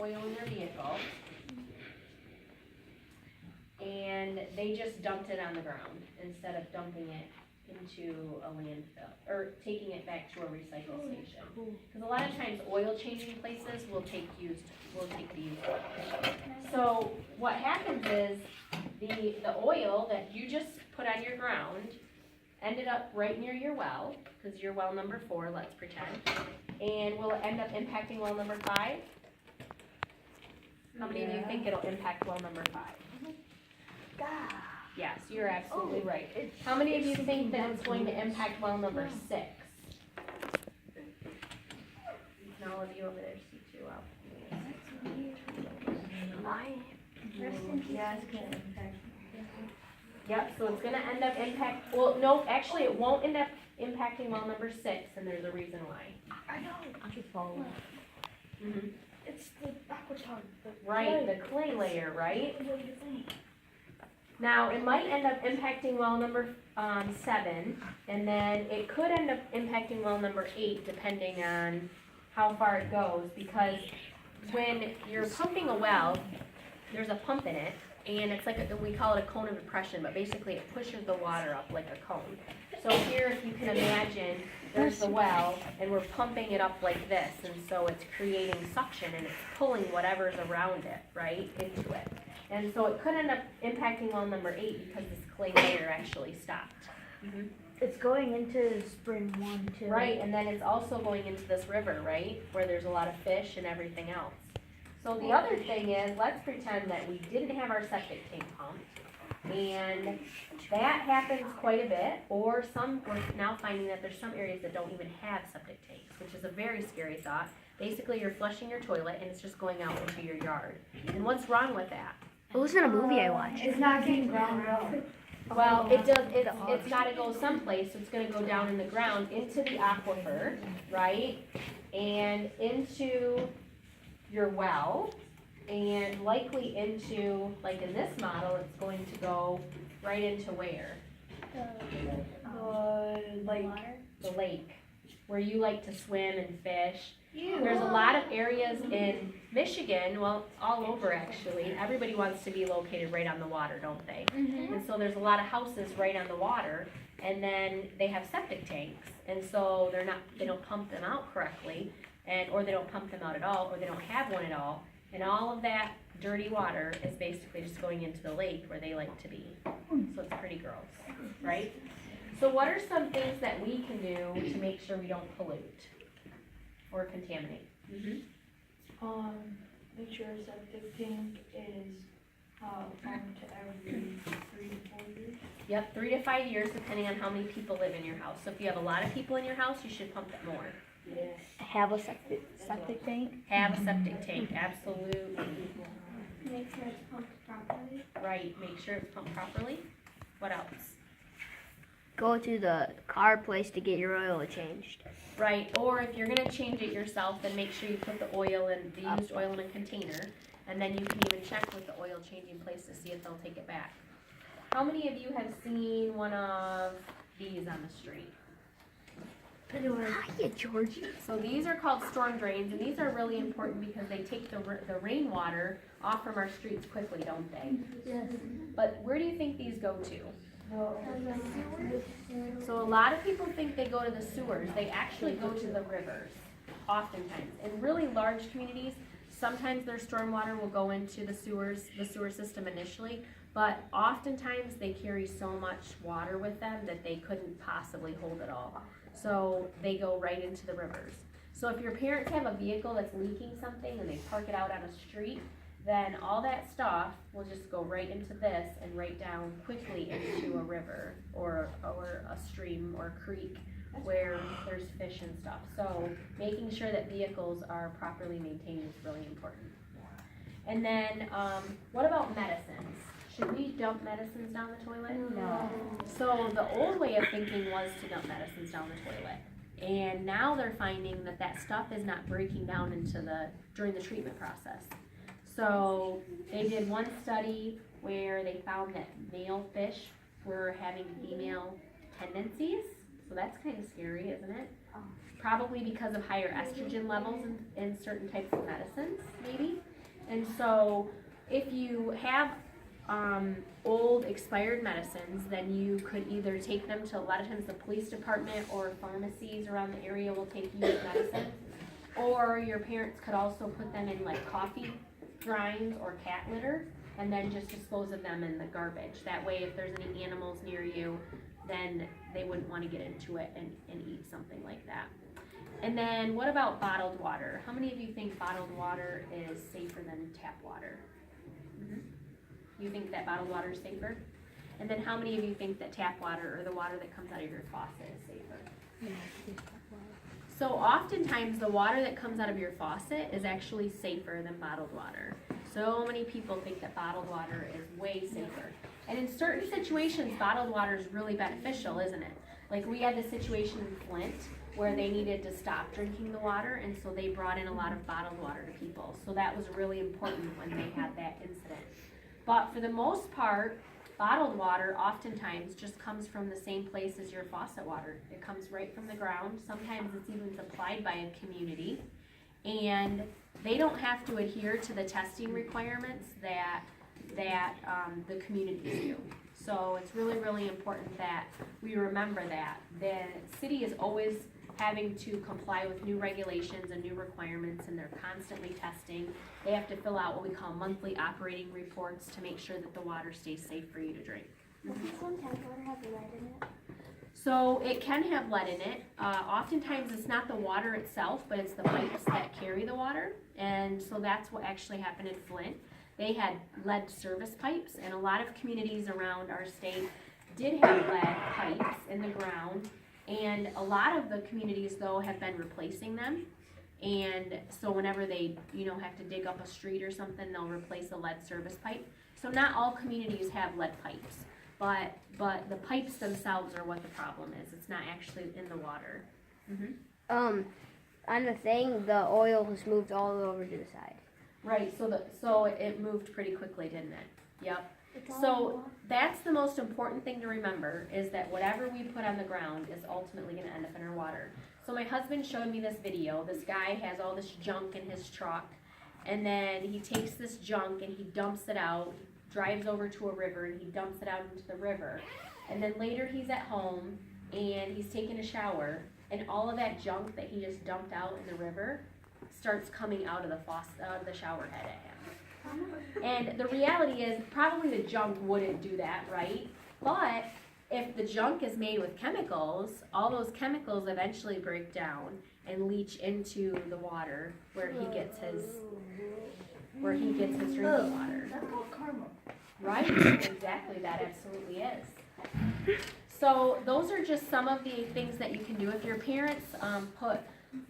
oil in their vehicle. And they just dumped it on the ground instead of dumping it into a landfill, or taking it back to a recycle station. Because a lot of times oil changing places will take these. So what happens is the oil that you just put on your ground ended up right near your well, because you're well number 4, let's pretend. And will it end up impacting well number 5? How many of you think it'll impact well number 5? Yes, you're absolutely right. How many of you think that it's going to impact well number 6? And all of you over there see too well. Yeah, it's gonna impact. Yep, so it's gonna end up well, no, actually it won't end up impacting well number 6, and there's a reason why. I know. I can follow. Mm-hmm. It's the aquatar. Right, the clay layer, right? What do you think? Now, it might end up impacting well number 7, and then it could end up impacting well number 8, depending on how far it goes, because when you're pumping a well, there's a pump in it, and it's like we call it a cone of depression, but basically it pushes the water up like a cone. So here, if you can imagine, there's the well, and we're pumping it up like this, and so it's creating suction, and it's pulling whatever's around it, right, into it. And so it could end up impacting well number 8 because this clay layer actually stopped. Mm-hmm. It's going into spring 1 too. Right, and then it's also going into this river, right, where there's a lot of fish and everything else. So the other thing is, let's pretend that we didn't have our septic tank pumped, and that happens quite a bit, or we're now finding that there's some areas that don't even have septic tanks, which is a very scary thought. Basically, you're flushing your toilet and it's just going out into your yard. And what's wrong with that? It wasn't a movie I watched. It's not getting ground out. Well, it's gotta go someplace, so it's gonna go down in the ground, into the aquifer, right? And into your well, and likely into, like in this model, it's going to go right into where? The lake, where you like to swim and fish. There's a lot of areas in Michigan, well, all over actually, everybody wants to be located right on the water, don't they? Mm-hmm. And so there's a lot of houses right on the water, and then they have septic tanks, and so they don't pump them out correctly, or they don't pump them out at all, or they don't have one at all, and all of that dirty water is basically just going into the lake where they like to be. So it's pretty gross, right? So what are some things that we can do to make sure we don't pollute or contaminate? Mm-hmm. Make sure a septic tank is pumped every 3 to 4 years. Yep, 3 to 5 years, depending on how many people live in your house. So if you have a lot of people in your house, you should pump it more. Yes. Have a septic tank? Have a septic tank, absolutely. Make sure it's pumped properly. Right, make sure it's pumped properly. What else? Go to the car place to get your oil changed. Right, or if you're gonna change it yourself, then make sure you put the used oil in a container, and then you can even check with the oil changing place to see if they'll take it back. How many of you have seen one of these on the street? Hiya, Georgie. So these are called storm drains, and these are really important because they take the rainwater off from our streets quickly, don't they? Yes. But where do you think these go to? No. So a lot of people think they go to the sewers. They actually go to the rivers, oftentimes. In really large communities, sometimes their stormwater will go into the sewer system initially, but oftentimes they carry so much water with them that they couldn't possibly hold it all. So they go right into the rivers. So if your parents have a vehicle that's leaking something and they park it out on a street, then all that stuff will just go right into this and right down quickly into a river or a stream or a creek where there's fish and stuff. So making sure that vehicles are properly maintained is really important. And then what about medicines? Should we dump medicines down the toilet? No. So the old way of thinking was to dump medicines down the toilet. And now they're finding that that stuff is not breaking down during the treatment process. So they did one study where they found that male fish were having female tendencies. So that's kind of scary, isn't it? Probably because of higher estrogen levels in certain types of medicines, maybe. And so if you have old expired medicines, then you could either take them to, a lot of times the police department or pharmacies around the area will take used medicines. Or your parents could also put them in like coffee grinds or cat litter and then just dispose of them in the garbage. That way if there's any animals near you, then they wouldn't want to get into it and eat something like that. And then what about bottled water? How many of you think bottled water is safer than tap water? You think that bottled water is safer? And then how many of you think that tap water or the water that comes out of your faucet is safer? So oftentimes the water that comes out of your faucet is actually safer than bottled water. So many people think that bottled water is way safer. And in certain situations, bottled water is really beneficial, isn't it? Like we had the situation in Flint where they needed to stop drinking the water, and so they brought in a lot of bottled water to people. So that was really important when they had that incident. But for the most part, bottled water oftentimes just comes from the same place as your faucet water. It comes right from the ground. Sometimes it's even supplied by a community. And they don't have to adhere to the testing requirements that the communities do. So it's really, really important that we remember that. The city is always having to comply with new regulations and new requirements, and they're constantly testing. They have to fill out what we call monthly operating reports to make sure that the water stays safe for you to drink. Does some tap water have lead in it? So it can have lead in it. Oftentimes it's not the water itself, but it's the pipes that carry the water. And so that's what actually happened in Flint. They had lead service pipes, and a lot of communities around our state did have lead pipes in the ground. And a lot of the communities, though, have been replacing them. And so whenever they, have to dig up a street or something, they'll replace a lead service pipe. So not all communities have lead pipes, but the pipes themselves are what the problem is. It's not actually in the water. On the thing, the oil has moved all over to the side. Right, so it moved pretty quickly, didn't it? Yep. So that's the most important thing to remember, is that whatever we put on the ground is ultimately going to end up in our water. So my husband showed me this video. This guy has all this junk in his truck, and then he takes this junk and he dumps it out, drives over to a river and he dumps it out into the river. And then later he's at home and he's taking a shower, and all of that junk that he just dumped out in the river starts coming out of the shower head at him. And the reality is, probably the junk wouldn't do that, right? But if the junk is made with chemicals, all those chemicals eventually break down and leach into the water where he gets his drinking water. That's called karma. Right, exactly, that absolutely is. So those are just some of the things that you can do. If your parents put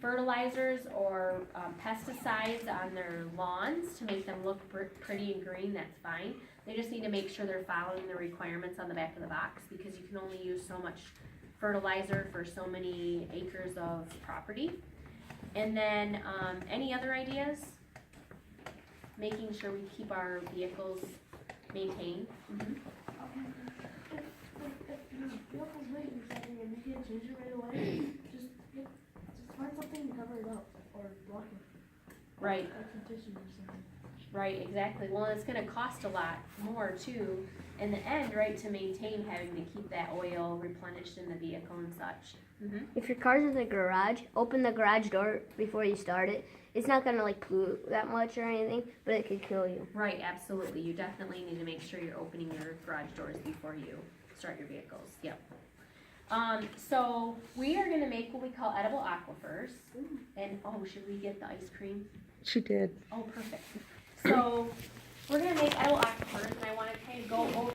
fertilizers or pesticides on their lawns to make them look pretty and green, that's fine. They just need to make sure they're following the requirements on the back of the box, because you can only use so much fertilizer for so many acres of property. And then any other ideas? Making sure we keep our vehicles maintained. If your vehicle's leaking something and you can't change it right away, just find something to cover it up or block it. Right. Like some tissue or something. Right, exactly. Well, it's going to cost a lot more too in the end, right, to maintain having to keep that oil replenished in the vehicle and such. If your car's in the garage, open the garage door before you start it. It's not gonna pollute that much or anything, but it could kill you. Right, absolutely. You definitely need to make sure you're opening your garage doors before you start your vehicles. Yep. So we are going to make what we call edible aquifers. And should we get the ice cream? She did. Oh, perfect. So we're going to make edible aquifers, and I want to kind of go over